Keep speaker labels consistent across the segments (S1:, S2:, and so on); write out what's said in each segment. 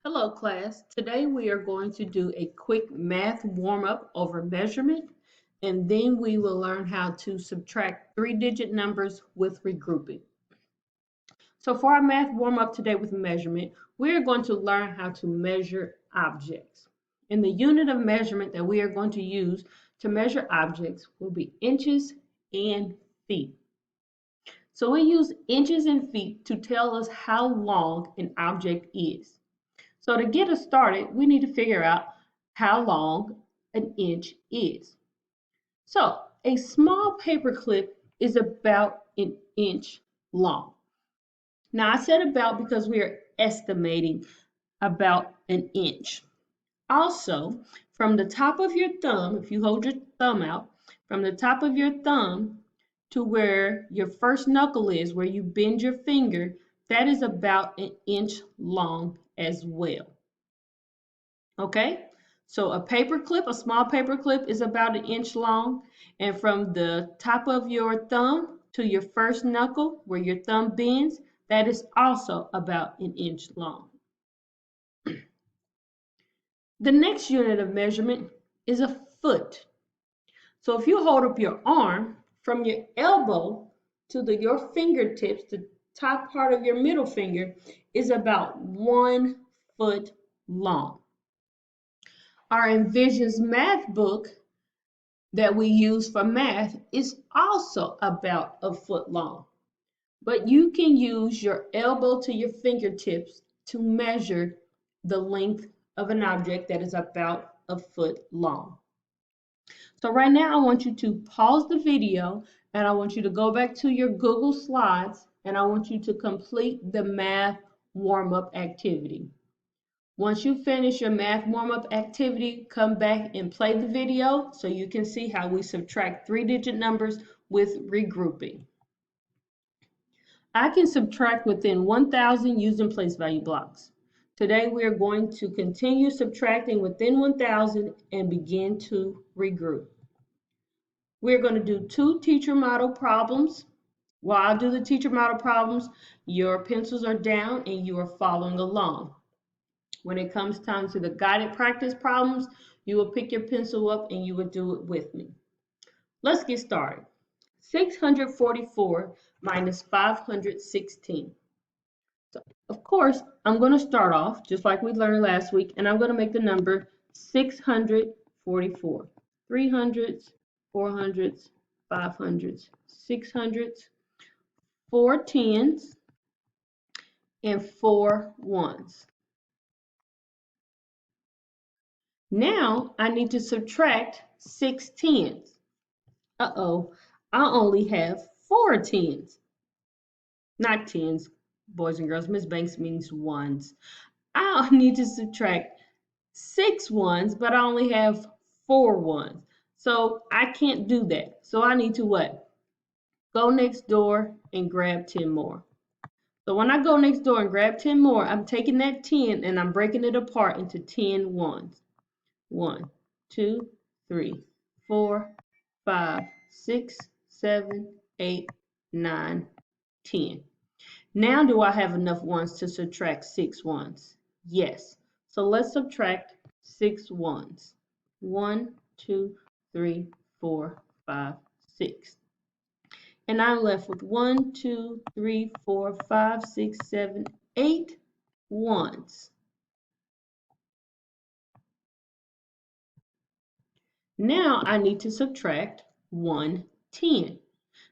S1: Hello class, today we are going to do a quick math warm-up over measurement, and then we will learn how to subtract three-digit numbers with regrouping. So for our math warm-up today with measurement, we are going to learn how to measure objects. And the unit of measurement that we are going to use to measure objects will be inches and feet. So we use inches and feet to tell us how long an object is. So to get us started, we need to figure out how long an inch is. So a small paper clip is about an inch long. Now I said about because we are estimating about an inch. Also, from the top of your thumb, if you hold your thumb out, from the top of your thumb to where your first knuckle is, where you bend your finger, that is about an inch long as well. Okay, so a paper clip, a small paper clip is about an inch long, and from the top of your thumb to your first knuckle where your thumb bends, that is also about an inch long. The next unit of measurement is a foot. So if you hold up your arm from your elbow to your fingertips, the top part of your middle finger is about 1 foot long. Our Envisions math book that we use for math is also about a foot long. But you can use your elbow to your fingertips to measure the length of an object that is about a foot long. So right now I want you to pause the video and I want you to go back to your Google Slides and I want you to complete the math warm-up activity. Once you finish your math warm-up activity, come back and play the video so you can see how we subtract three-digit numbers with regrouping. I can subtract within 1,000 using place value blocks. Today we are going to continue subtracting within 1,000 and begin to regroup. We're going to do 2 teacher model problems. While I do the teacher model problems, your pencils are down and you are following along. When it comes time to the guided practice problems, you will pick your pencil up and you will do it with me. Let's get started. 644 minus 516. So, of course, I'm going to start off just like we learned last week, and I'm going to make the number 644. 300s, 400s, 500s, 600s, 4 10s, and 4 1s. Now I need to subtract 6 10s. Uh-oh, I only have 4 10s. Not 10s, boys and girls. Miss Banks means ones. I need to subtract 6 1s, but I only have 4 1s. So I can't do that. So I need to what? Go next door and grab 10 more. So when I go next door and grab 10 more, I'm taking that 10 and I'm breaking it apart into 10 ones. 1, 2, 3, 4, 5, 6, 7, 8, 9, 10. Now do I have enough ones to subtract 6 ones? Yes. So let's subtract 6 ones. 1, 2, 3, 4, 5, 6. And I'm left with 1, 2, 3, 4, 5, 6, 7, 8 ones. Now I need to subtract 1 10.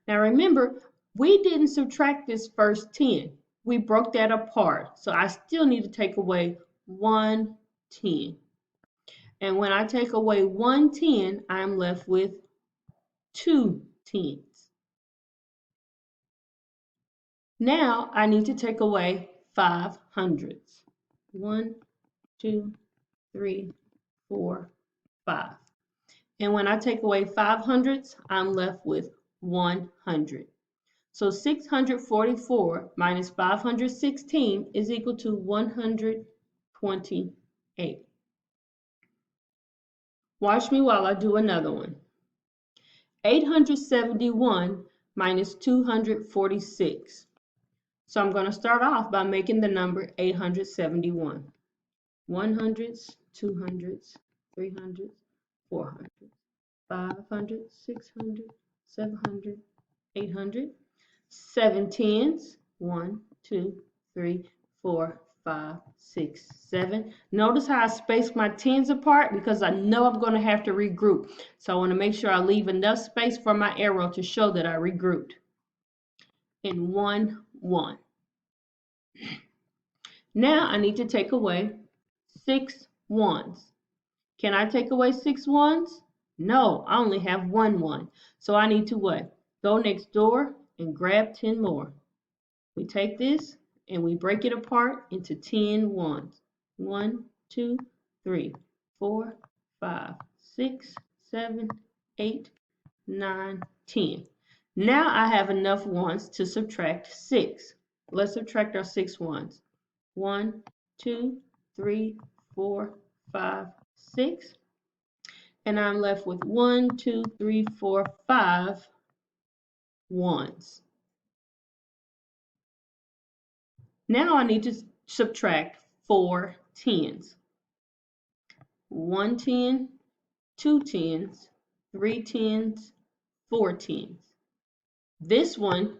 S1: Now remember, we didn't subtract this first 10. We broke that apart. So I still need to take away 1 10. And when I take away 1 10, I'm left with 2 10s. Now I need to take away 5 hundreds. 1, 2, 3, 4, 5. And when I take away 5 hundreds, I'm left with 100. So 644 minus 516 is equal to 128. Watch me while I do another one. 871 minus 246. So I'm going to start off by making the number 871. 100s, 200s, 300s, 400s, 500, 600, 700, 800, 7 tens, 1, 2, 3, 4, 5, 6, 7. Notice how I spaced my tens apart because I know I'm going to have to regroup. So I want to make sure I leave enough space for my arrow to show that I regrouped. And 1, 1. Now I need to take away 6 ones. Can I take away 6 ones? No, I only have 1 1. So I need to what? Go next door and grab 10 more. We take this and we break it apart into 10 ones. 1, 2, 3, 4, 5, 6, 7, 8, 9, 10. Now I have enough ones to subtract 6. Let's subtract our 6 ones. 1, 2, 3, 4, 5, 6. And I'm left with 1, 2, 3, 4, 5 ones. Now I need to subtract 4 tens. 1 10, 2 tens, 3 tens, 4 tens. This one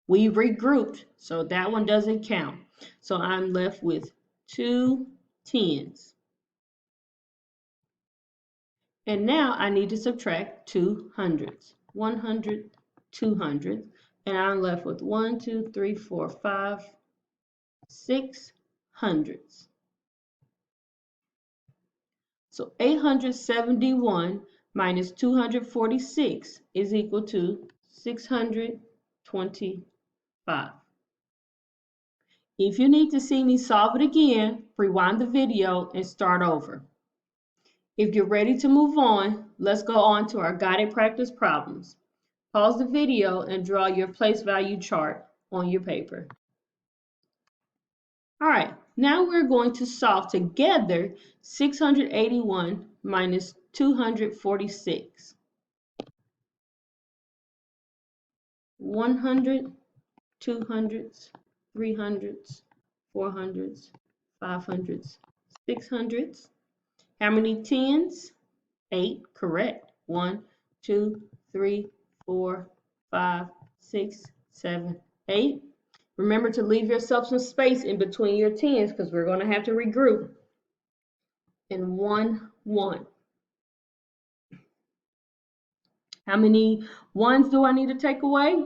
S1: we regrouped, so that one doesn't count. So I'm left with 2 tens. And now I need to subtract 2 hundreds. 100, 200, and I'm left with 1, 2, 3, 4, 5, 6 hundreds. So 871 minus 246 is equal to 625. If you need to see me solve it again, rewind the video and start over. If you're ready to move on, let's go on to our guided practice problems. Pause the video and draw your place value chart on your paper. All right, now we're going to solve together 681 minus 246. 100, 200s, 300s, 400s, 500s, 600s. How many tens? 8, correct. 1, 2, 3, 4, 5, 6, 7, 8. Remember to leave yourself some space in between your tens because we're going to have to regroup. And 1, 1. How many ones do I need to take away?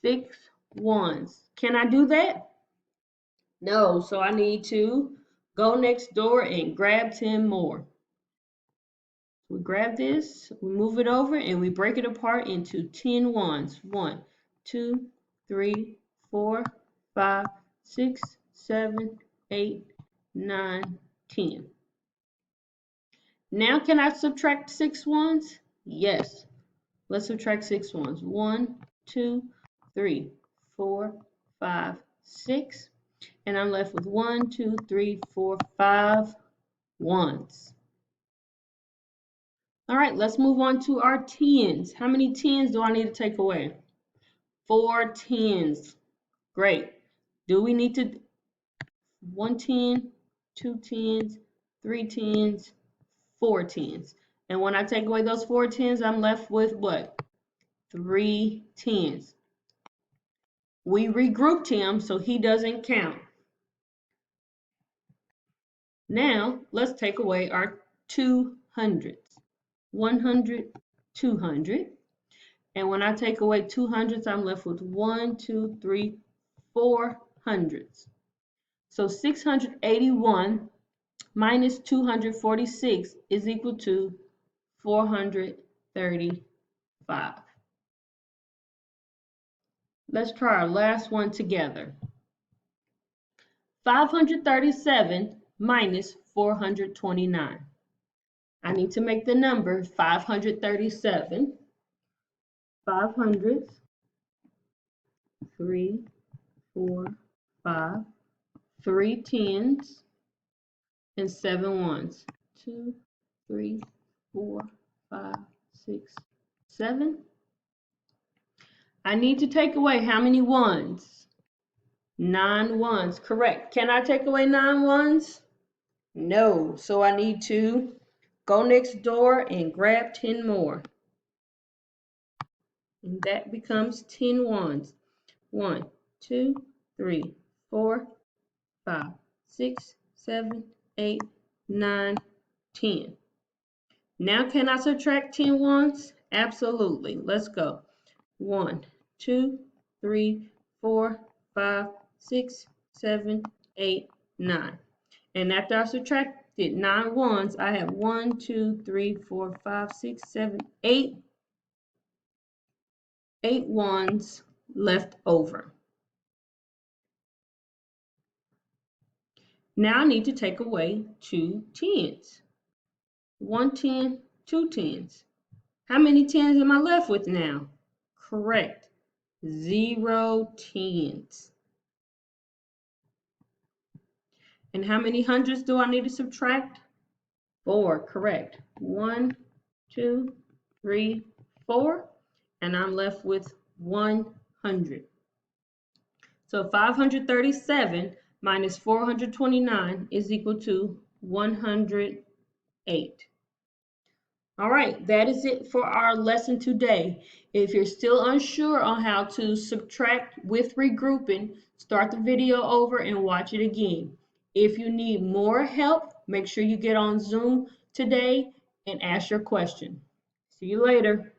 S1: 6 ones. Can I do that? No, so I need to go next door and grab 10 more. We grab this, we move it over, and we break it apart into 10 ones. 1, 2, 3, 4, 5, 6, 7, 8, 9, 10. Now can I subtract 6 ones? Yes. Let's subtract 6 ones. 1, 2, 3, 4, 5, 6. And I'm left with 1, 2, 3, 4, 5 ones. All right, let's move on to our tens. How many tens do I need to take away? 4 tens. Great. Do we need to 1 10, 2 tens, 3 tens, 4 tens? And when I take away those 4 tens, I'm left with what? 3 tens. We regrouped him, so he doesn't count. Now, let's take away our 200s. 100, 200. And when I take away 200s, I'm left with 1, 2, 3, 4 hundreds. So 681 minus 246 is equal to 435. Let's try our last one together. 537 minus 429. I need to make the number 537. 500s, 3, 4, 5, 3 tens, and 7 ones. 2, 3, 4, 5, 6, 7. I need to take away how many ones? 9 ones. Correct. Can I take away 9 ones? No. So I need to go next door and grab 10 more. And that becomes 10 ones. 1, 2, 3, 4, 5, 6, 7, 8, 9, 10. Now can I subtract 10 ones? Absolutely. Let's go. 1, 2, 3, 4, 5, 6, 7, 8, 9. And after I subtracted 9 ones, I have 1, 2, 3, 4, 5, 6, 7, 8 ones left over. Now I need to take away 2 tens. 1 10, 2 tens. How many tens am I left with now? Correct. 0 tens. And how many hundreds do I need to subtract? 4. Correct. 1, 2, 3, 4. And I'm left with 100. So 537 minus 429 is equal to 108. All right, that is it for our lesson today. If you're still unsure on how to subtract with regrouping, start the video over and watch it again. If you need more help, make sure you get on Zoom today and ask your question. See you later.